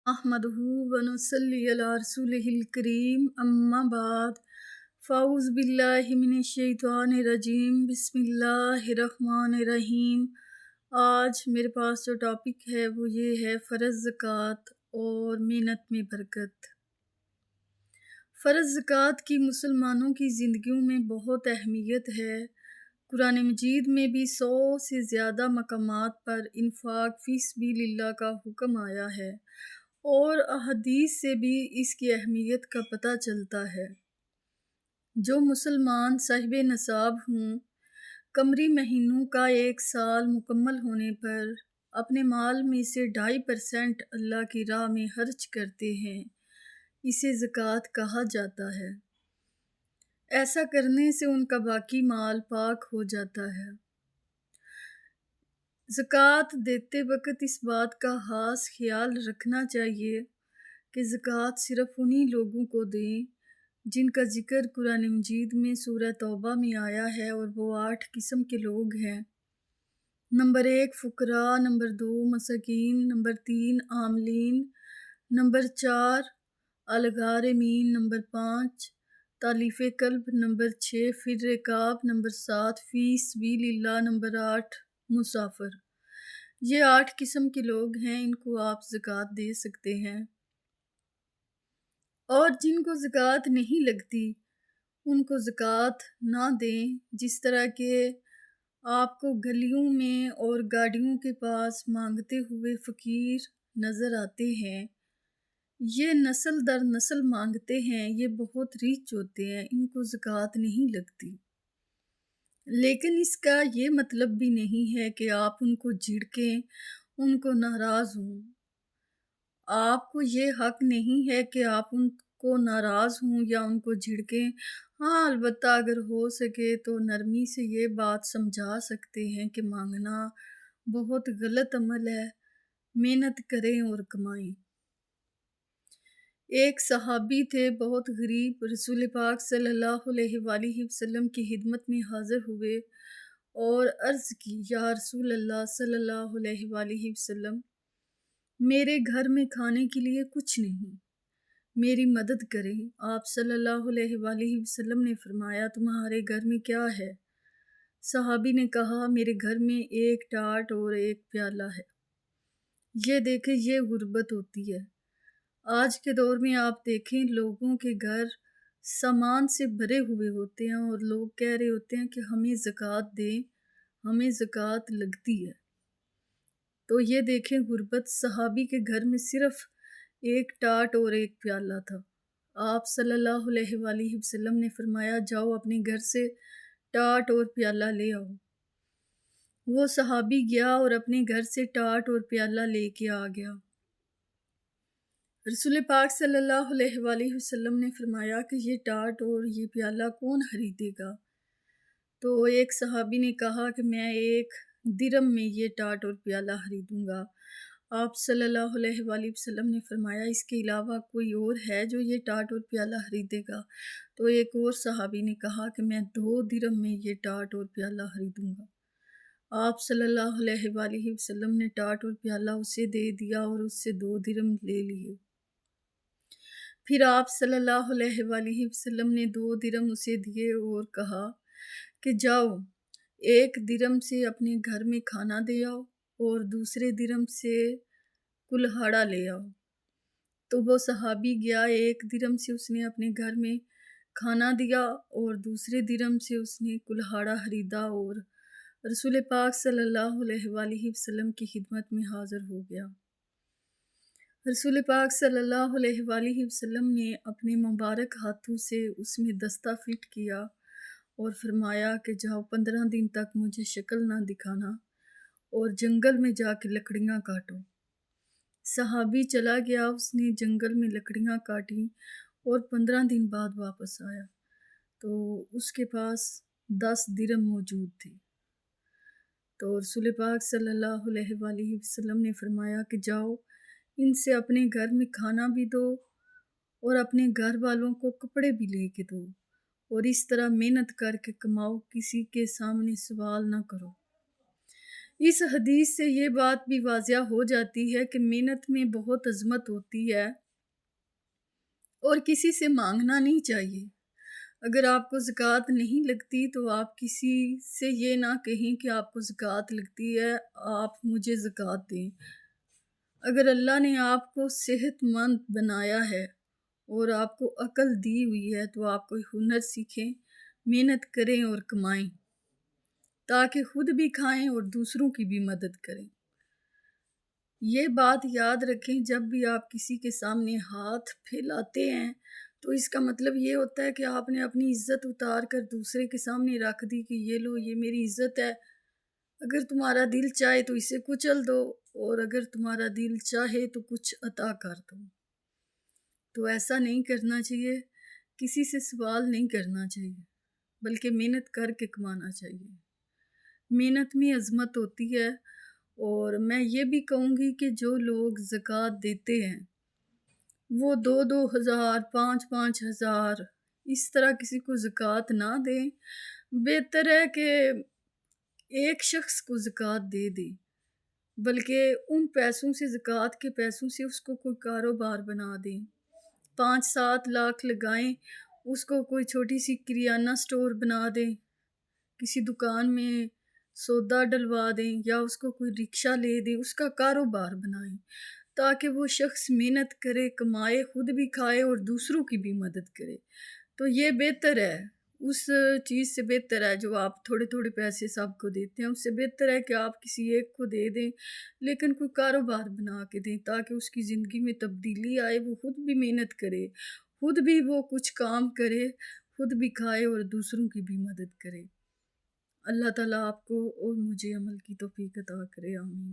احمدہ ونصلی علی رسولہ الکریم اما بعد فاعوذ باللہ من الشیطان الرجیم بسم اللہ الرحمن الرحیم۔ آج میرے پاس جو ٹاپک ہے وہ یہ ہے فرض زکوٰۃ اور محنت میں برکت۔ فرض زکوٰۃ کی مسلمانوں کی زندگیوں میں بہت اہمیت ہے۔ قرآن مجید میں بھی 100 سے زیادہ مقامات پر انفاق فی سبیل اللہ کا حکم آیا ہے، اور احادیث سے بھی اس کی اہمیت کا پتہ چلتا ہے۔ جو مسلمان صاحب نصاب ہوں، قمری مہینوں کا 1 سال مکمل ہونے پر اپنے مال میں سے 2.5% اللہ کی راہ میں خرچ کرتے ہیں، اسے زکوٰۃ کہا جاتا ہے۔ ایسا کرنے سے ان کا باقی مال پاک ہو جاتا ہے۔ زکوٰۃ دیتے وقت اس بات کا خاص خیال رکھنا چاہیے کہ زکوٰۃ صرف انہی لوگوں کو دیں جن کا ذکر قرآن مجید میں سورہ توبہ میں آیا ہے، اور وہ 8 قسم کے لوگ ہیں۔ نمبر 1 فقراء، نمبر 2 مساکین، نمبر 3 عاملین، نمبر 4 الغارمین، نمبر 5 تالیف قلب، نمبر 6 فی الرقاب، نمبر 7 فی سبیل اللہ، نمبر 8 مسافر۔ یہ 8 قسم کے لوگ ہیں، ان کو آپ زکوٰۃ دے سکتے ہیں۔ اور جن کو زکوٰۃ نہیں لگتی ان کو زکوٰۃ نہ دیں۔ جس طرح کہ آپ کو گلیوں میں اور گاڑیوں کے پاس مانگتے ہوئے فقیر نظر آتے ہیں، یہ نسل در نسل مانگتے ہیں، یہ بہت ریچ ہوتے ہیں، ان کو زکوٰۃ نہیں لگتی۔ لیکن اس کا یہ مطلب بھی نہیں ہے کہ آپ ان کو جھڑکیں، ان کو ناراض ہوں۔ آپ کو یہ حق نہیں ہے کہ آپ ان کو ناراض ہوں یا ان کو جھڑکیں۔ ہاں، البتہ اگر ہو سکے تو نرمی سے یہ بات سمجھا سکتے ہیں کہ مانگنا بہت غلط عمل ہے، محنت کریں اور کمائیں۔ ایک صحابی تھے، بہت غریب، رسول پاک صلی اللہ علیہ وآلہ وسلم کی خدمت میں حاضر ہوئے اور عرض کی، یا رسول اللہ صلی اللہ علیہ وآلہ وسلم، میرے گھر میں کھانے کے لیے کچھ نہیں، میری مدد کریں۔ آپ صلی اللہ علیہ وآلہ وسلم نے فرمایا، تمہارے گھر میں کیا ہے؟ صحابی نے کہا، میرے گھر میں 1 ٹاٹ اور 1 پیالہ ہے۔ یہ دیکھیں، یہ غربت ہوتی ہے۔ آج کے دور میں آپ دیکھیں، لوگوں کے گھر سامان سے بھرے ہوئے ہوتے ہیں اور لوگ کہہ رہے ہوتے ہیں کہ ہمیں زکوٰۃ دیں، ہمیں زکوٰۃ لگتی ہے۔ تو یہ دیکھیں غربت۔ صحابی کے گھر میں صرف 1 ٹاٹ اور 1 پیالہ تھا۔ آپ صلی اللہ علیہ وآلہ وسلم نے فرمایا، جاؤ اپنے گھر سے ٹاٹ اور پیالہ لے آؤ۔ وہ صحابی گیا اور اپنے گھر سے ٹاٹ اور پیالہ لے کے آ گیا۔ رسول پاک صلی اللہ علیہ وآلہ وسلم نے فرمایا کہ یہ ٹاٹ اور یہ پیالہ کون خریدے گا؟ تو ایک صحابی نے کہا کہ میں 1 درہم میں یہ ٹاٹ اور پیالہ خریدوں گا۔ آپ صلی اللہ علیہ وآلہ وسلم نے فرمایا، اس کے علاوہ کوئی اور ہے جو یہ ٹاٹ اور پیالہ خریدے گا؟ تو ایک اور صحابی نے کہا کہ میں 2 درہم میں یہ ٹاٹ اور پیالہ خریدوں گا۔ آپ صلی اللہ علیہ وآلہ وسلم نے ٹاٹ اور پیالہ اسے دے دیا اور اس سے 2 درہم لے لیے۔ پھر آپ صلی اللہ علیہ وآلہ وسلم نے 2 درہم اسے دیے اور کہا کہ جاؤ 1 درہم سے اپنے گھر میں کھانا دے آؤ اور دوسرے درہم سے کلہاڑا لے آؤ۔ تو وہ صحابی گیا، 1 درہم سے اس نے اپنے گھر میں کھانا دیا اور دوسرے درہم سے اس نے کلہاڑا خریدا اور رسول پاک صلی اللہ علیہ وآلہ وسلم کی خدمت میں حاضر ہو گیا۔ رسول پاک صلی اللہ علیہ وآلہ وسلم نے اپنے مبارک ہاتھوں سے اس میں دستہ فٹ کیا اور فرمایا کہ جاؤ 15 دن تک مجھے شکل نہ دکھانا اور جنگل میں جا کے لکڑیاں کاٹو۔ صحابی چلا گیا، اس نے جنگل میں لکڑیاں کاٹیں اور 15 دن بعد واپس آیا تو اس کے پاس 10 درہم موجود تھے۔ تو رسول پاک صلی اللہ علیہ وآلہ وسلم نے فرمایا کہ جاؤ ان سے اپنے گھر میں کھانا بھی دو اور اپنے گھر والوں کو کپڑے بھی لے کے دو، اور اس طرح محنت کر کے کماؤ، کسی کے سامنے سوال نہ کرو۔ اس حدیث سے یہ بات بھی واضح ہو جاتی ہے کہ محنت میں بہت عظمت ہوتی ہے اور کسی سے مانگنا نہیں چاہیے۔ اگر آپ کو زکوٰۃ نہیں لگتی تو آپ کسی سے یہ نہ کہیں کہ آپ کو زکوٰۃ لگتی ہے، آپ مجھے زکوٰۃ دیں۔ اگر اللہ نے آپ کو صحت مند بنایا ہے اور آپ کو عقل دی ہوئی ہے تو آپ کوئی ہنر سیکھیں، محنت کریں اور کمائیں تاکہ خود بھی کھائیں اور دوسروں کی بھی مدد کریں۔ یہ بات یاد رکھیں، جب بھی آپ کسی کے سامنے ہاتھ پھیلاتے ہیں تو اس کا مطلب یہ ہوتا ہے کہ آپ نے اپنی عزت اتار کر دوسرے کے سامنے رکھ دی کہ یہ لو، یہ میری عزت ہے، اگر تمہارا دل چاہے تو اسے کچل دو اور اگر تمہارا دل چاہے تو کچھ عطا کر دو۔ تو ایسا نہیں کرنا چاہیے، کسی سے سوال نہیں کرنا چاہیے، بلکہ محنت کر کے کمانا چاہیے۔ محنت میں عظمت ہوتی ہے، اور میں یہ بھی کہوں گی کہ جو لوگ زکوٰۃ دیتے ہیں وہ 2,000 5,000 اس طرح کسی کو زکوٰۃ نہ دیں، بہتر ہے کہ ایک شخص کو زکوٰۃ دے دیں، بلکہ ان پیسوں سے، زکوٰۃ کے پیسوں سے اس کو کوئی کاروبار بنا دیں، 5-7 لاکھ لگائیں، اس کو کوئی چھوٹی سی کریانہ سٹور بنا دیں، کسی دکان میں سودا ڈلوا دیں یا اس کو کوئی رکشہ لے دیں، اس کا کاروبار بنائیں تاکہ وہ شخص محنت کرے، کمائے، خود بھی کھائے اور دوسروں کی بھی مدد کرے۔ تو یہ بہتر ہے، اس چیز سے بہتر ہے جو آپ تھوڑے تھوڑے پیسے سب کو دیتے ہیں، اس سے بہتر ہے کہ آپ کسی ایک کو دے دیں لیکن کوئی کاروبار بنا کے دیں تاکہ اس کی زندگی میں تبدیلی آئے، وہ خود بھی محنت کرے، خود بھی وہ کچھ کام کرے، خود بھی کھائے اور دوسروں کی بھی مدد کرے۔ اللہ تعالیٰ آپ کو اور مجھے عمل کی توفیق عطا کرے، آمین۔